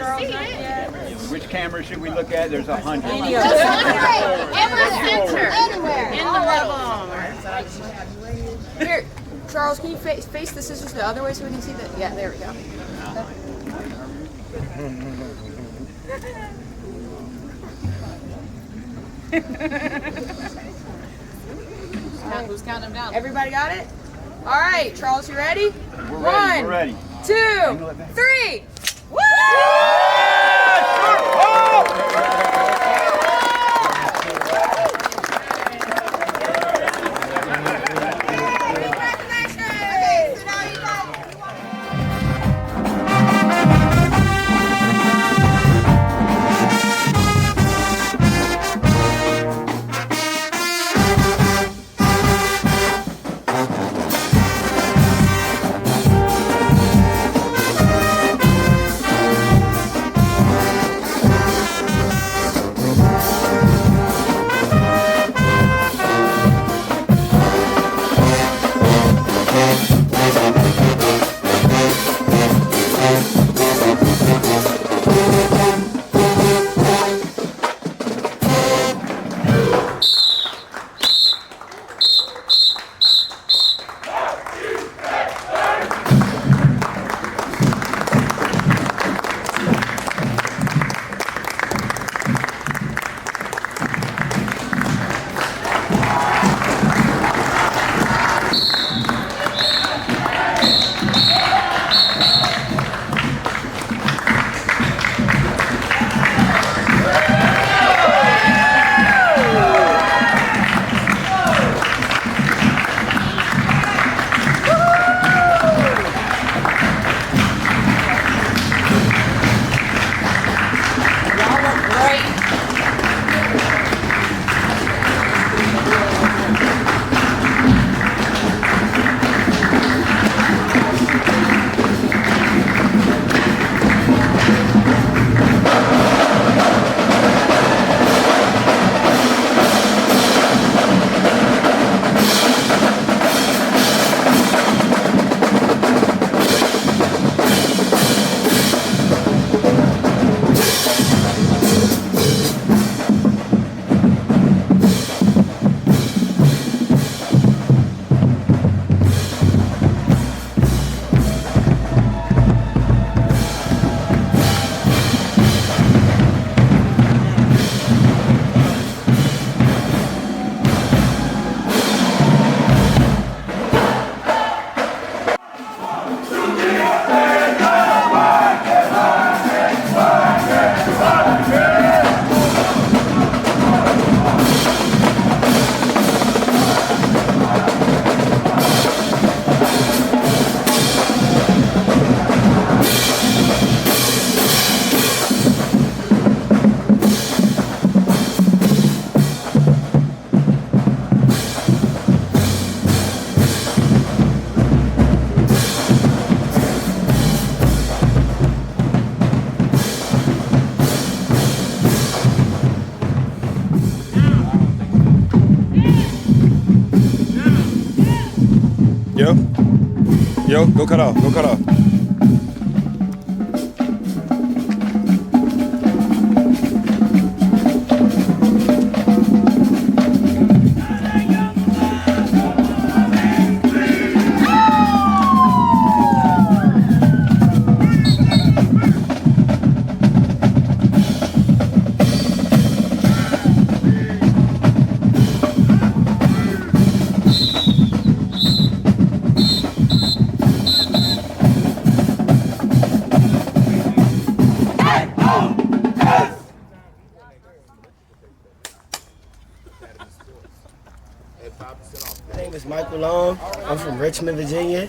Charles, not yet. Which camera should we look at? There's 100. In the center. Anywhere. In the middle. Here, Charles, can you face the scissors the other way so we can see that? Yeah, there we go. Who's counting them down? Everybody got it? All right, Charles, you ready? We're ready. We're ready. 2, 3. Woo! Yo, go cut off, go cut off. My name is Michael Long. I'm from Richmond, Virginia.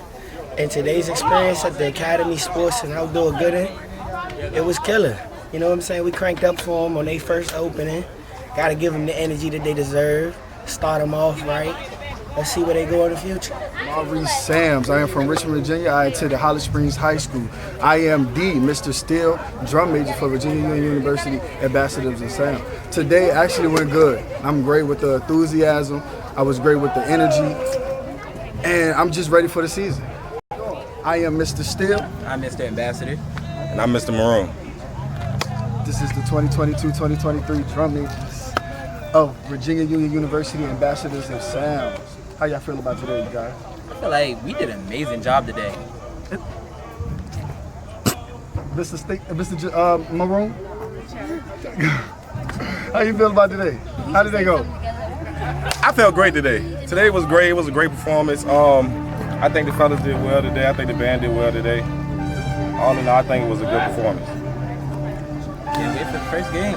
And today's experience at the Academy Sports and Outdoor Gooding, it was killer. You know what I'm saying? We cranked up for them on their first opening. Got to give them the energy that they deserve. Start them off right. Let's see where they go in the future. Maurice Sams. I am from Richmond, Virginia. I attended Holly Springs High School. I am the Mr. Steele, drum major for Virginia Union University, Ambassadors of Sound. Today actually went good. I'm great with the enthusiasm. I was great with the energy. And I'm just ready for the season. I am Mr. Steele. I'm Mr. Ambassador. And I'm Mr. Maroon. This is the 2022-2023 drum majors of Virginia Union University Ambassadors of Sound. How y'all feel about today, you guys? I feel like we did an amazing job today. Mr. Maroon? How you feel about today? How did they go? I felt great today. Today was great. It was a great performance. I think the fellas did well today. I think the band did well today. All in all, I think it was a good performance. Can't wait for the first game.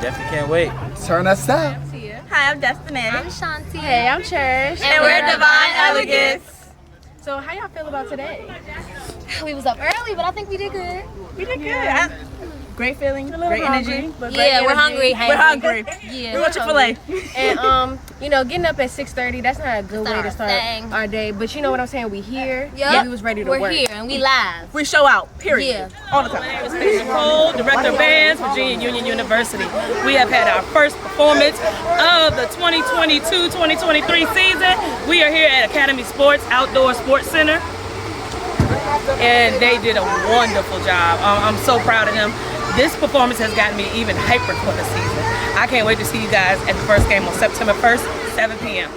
Definitely can't wait. Turn us out. Hi, I'm Destiny. I'm Shanti. Hey, I'm Cherish. And we're Divine Elegance. So how y'all feel about today? We was up early, but I think we did good. We did good. Great feeling, great energy. Yeah, we're hungry. We're hungry. Yeah, We want Chick-fil-A. And you know, getting up at 6:30, that's not a good way to start our day. But you know what I'm saying? We here. Yep. We was ready to We're work. here and we live. We show out, period. Yeah. All the time. Nicole, Director of Bands, Virginia Union University. We have had our first performance of the 2022-2023 season. We are here at Academy Sports Outdoor Sports Center. And they did a wonderful job. I'm so proud of them. This performance has gotten me even hyper for the season. I can't wait to see you guys at the first game on September 1st, 7 p.m.